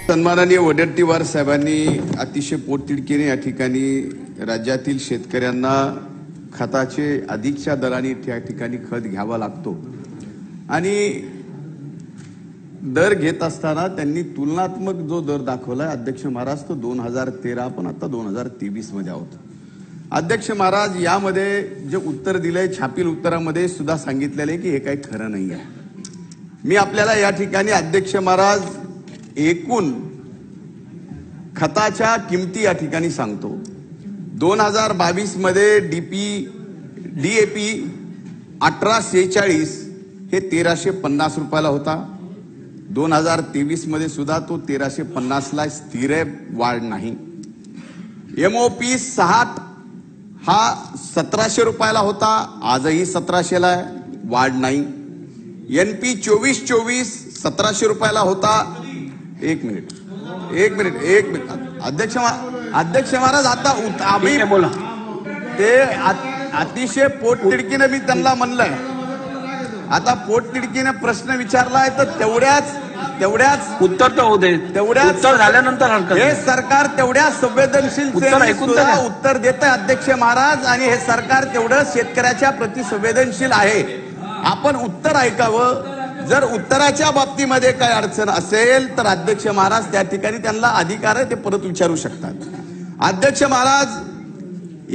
सन्माननीय वडेट्टीवार साहेबांनी अतिशय पोटतिडकीने या ठिकाणी राज्यातील शेतकऱ्यांना खताचे अधिकच्या दराने त्या ठिकाणी खत घ्यावा लागतो आणि दर घेत असताना त्यांनी तुलनात्मक जो दर दाखवलाय अध्यक्ष महाराज तो 2013 पण आता 2023 मध्ये आहोत। अध्यक्ष महाराज यामध्ये जे उत्तर दिलंय छापील उत्तरामध्ये सुद्धा सांगितलेले की हे काही खरं नाही आहे। मी आपल्याला या ठिकाणी अध्यक्ष महाराज एकूण खताच्या किमती या ठिकाणी सांगतो। 2022 मध्ये डीएपी 1846 हे 1350 रुपयाला होता। 2023 मध्ये सुद्धा तो 1350 ला स्थिर आहे, वाढ नाही। एमओपी 60 हा 1700 रुपयाला होता, आजही 1700 ला आहे, वाढ नाही। एनपी 2424 1700 रुपयाला होता। एक मिनिट अध्यक्ष महाराज आता आम्ही बोला ते अतिशय पोटतिडकीने मी त्यांना म्हणलंय, आता पोटतिडकीने प्रश्न विचारलाय तर तेवढ्याच उत्तर तर होऊ दे, तेवढ्याच उत्तर झाल्यानंतर हे सरकार तेवढ्या संवेदनशील उत्तर देत आहे अध्यक्ष महाराज, आणि हे सरकार तेवढं शेतकऱ्याच्या प्रति संवेदनशील आहे। आपण उत्तर ऐकावं। जर उत्तराच्या बाबतीमध्ये काय अडचण असेल तर अध्यक्ष महाराज त्या ठिकाणी त्यांना अधिकार आहे, ते परत विचारू शकतात। अध्यक्ष महाराज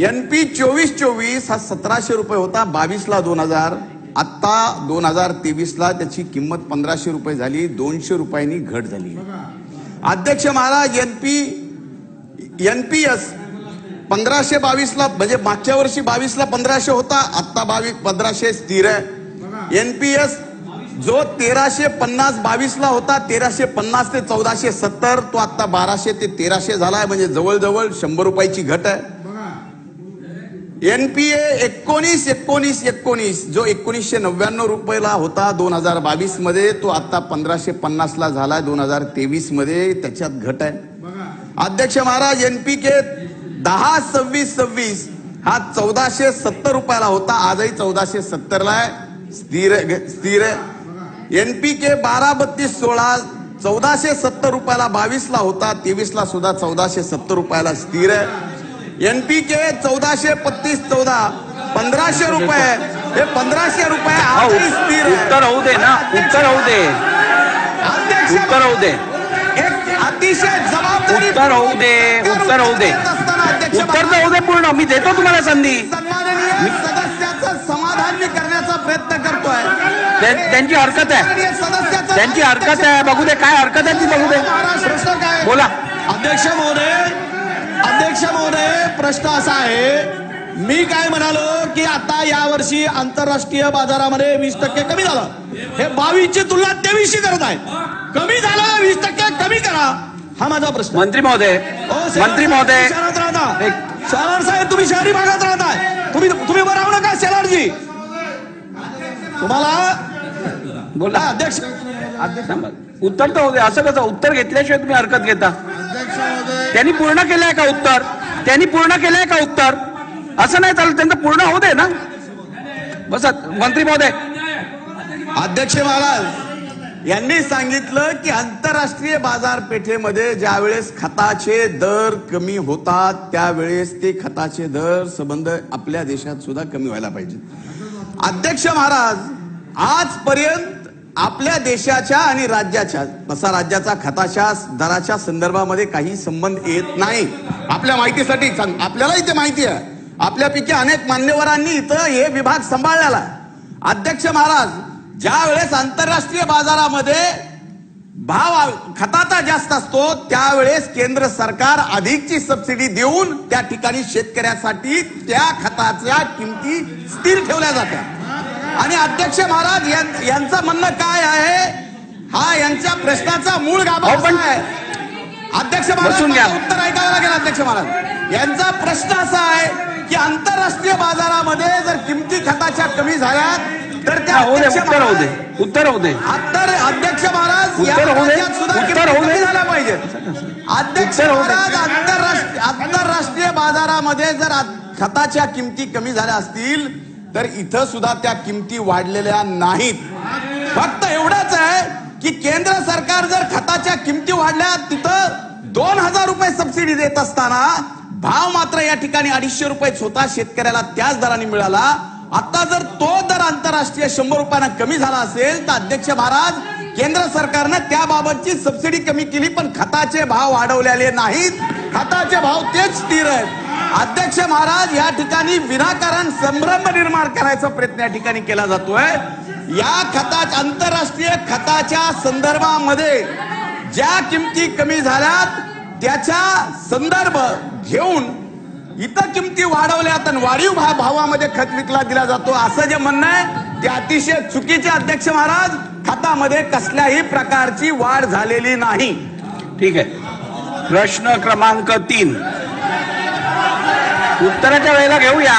एनपी 2424 हा 1700 रुपये होता 22 ला 2000, आता 2023 ला त्याची किंमत 1500 रुपये झाली, 200 रुपयांनी घट झाली। अध्यक्ष महाराज एनपीएस 1522 ला म्हणजे मागच्या वर्षी 22 ला 1500 होता, आता 1500 स्थिर आहे। एनपीएस जो 1350 22 ला होता, 1350 ते 1470 तो आता 1200 ते 1300 झालाय, म्हणजे जवळजवळ 100 रुपयाची घट आहे। एनपीए 19 जो 1999 रुपयाला होता 2022 मध्ये, तो आता 1550 ला झालाय 2023 मध्ये, त्याच्यात घट आहे। अध्यक्ष महाराज एनपीके 10-26-26 हा 1470 रुपयाला होता, आजही 1470 ला आहे, स्थिर आहे। एनपीके 12-32-16 1470 रुपयाला 22 ला होता, 23 ला सुद्धा 1470 रुपयाला स्थिर आहे। एनपीके 1435-14 1500 रुपये, हे 1500 रुपये आजही स्थिर आहे। उत्तर होऊ दे ना, उत्तर होऊ दे, उत्तर होऊ दे, एक अतिशय जबाबदारी उत्तर होऊ दे, उत्तर होऊ दे, उत्तर तर होऊ दे पूर्ण, मी देतो तुम्हाला संधी। सन्माननीय सदस्याचं समाधान मी करण्याचा प्रयत्न करतोय, त्यांची हरकत आहे, त्यांची हरकत आहे, बघू दे काय हरकत आहे ती बघू दे। बोला अध्यक्ष महोदय, प्रश्न असा आहे, मी काय म्हणालो की आता यावर्षी आंतरराष्ट्रीय बाजारामध्ये 20% कमी झालं, हे 22 ची तुलना 23 शी करत आहे, कमी झालं 20% कमी करा, हा माझा प्रश्न। मंत्री महोदय शहरात राहता, शहर साहेब तुम्ही शहरी भागात राहताय, तुम्ही बरं राहू नका शेलारजी, तुम्हाला बोला अध्यक्ष उत्तर तर होऊ दे। असं कसं उत्तर घेतल्याशिवाय तुम्ही हरकत घेता? त्यांनी पूर्ण केलंय का उत्तर? त्यांनी पूर्ण केलंय का उत्तर? असं नाही चालत, त्यांचं पूर्ण होऊ दे ना। बसा मंत्री महोदय। अध्यक्ष महाराज यांनी सांगितलं की आंतरराष्ट्रीय बाजारपेठेमध्ये ज्या वेळेस खताचे दर कमी होतात त्यावेळेस ते खताचे दर संबंध आपल्या देशात सुद्धा कमी व्हायला पाहिजे। अध्यक्ष महाराज आजपर्यंत आपल्या देशाच्या आणि राज्याच्या तसा राज्याचा खताच्या दराच्या संदर्भामध्ये काही संबंध येत नाही। आपल्या माहितीसाठी आपल्यालाही ते माहिती आहे, आपल्यापैकी अनेक मान्यवरांनी इथं हे विभाग सांभाळलेला आहे। अध्यक्ष महाराज ज्या वेळेस आंतरराष्ट्रीय बाजारामध्ये भाव खताचा जास्त असतो त्यावेळेस केंद्र सरकार अधिकची सबसिडी देऊन त्या ठिकाणी शेतकऱ्यासाठी त्या खताच्या किमती स्थिर ठेवल्या जातात। आणि अध्यक्ष महाराज यांचं म्हणणं काय आहे, हा यांच्या प्रश्नाचा मूळ गाभा आहे। अध्यक्ष महाराज उत्तर ऐकावं लागेल। अध्यक्ष महाराज यांचा प्रश्न असा आहे की आंतरराष्ट्रीय बाजारामध्ये जर किमती खताच्या कमी झाल्या तर त्या उत्तर होऊ दे, उत्तर होऊ दे, अध्यक्ष महाराज उत्तर होऊ दे झाला पाहिजे। अध्यक्ष महाराज आंतरराष्ट्रीय बाजारामध्ये जर खताच्या किमती कमी झाल्या असतील तर इथं सुद्धा त्या किमती वाढलेल्या नाहीत। फक्त एवढंच आहे की केंद्र सरकार जर खताच्या किमती वाढल्या, तिथं 2000 रुपये सबसिडी देत असताना भाव मात्र या ठिकाणी 250 रुपयेच होता शेतकऱ्याला, त्याच दराने मिळाला. आता जर तो दर आंतरराष्ट्रीय 100 रुपयांना कमी झाला असेल तर अध्यक्ष महाराज, केंद्र सरकारनं त्याबाबतची सबसिडी कमी केली, पण खताचे भाव वाढवलेले नाहीत. खताचे भाव तेच स्थिर आहेत. अध्यक्ष महाराज, या ठिकाणी विनाकारण संभ्रम निर्माण करायचा प्रयत्न या ठिकाणी केला जातोय. या आंतरराष्ट्रीय खताच्या संदर्भामध्ये ज्या किमती कमी झाल्यात त्याच्या संदर्भ घेऊन इतर किमती वाढवल्यात आणि वाढीव भावामध्ये खत विकला दिला जातो, असं जे म्हणणं आहे ते अतिशय चुकीचे. अध्यक्ष महाराज, खतामध्ये कसल्याही प्रकारची वाढ झालेली नाही. ठीक आहे. प्रश्न क्रमांक 3 उत्तराच्या वेळेला घेऊया.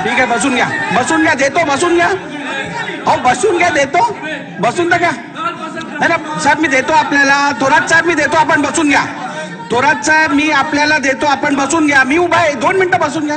ठीक आहे, बसून घ्या, बसून घ्या, देतो, बसून घ्या. अहो बसून घ्या, देतो, बसून तर घ्या. नाही साहेब, मी देतो आपल्याला. थोरात साहेब, मी देतो, आपण बसून घ्या. थोरात साहेब, मी आपल्याला देतो, आपण बसून घ्या. मी उभा आहे, 2 मिनिटं बसून घ्या.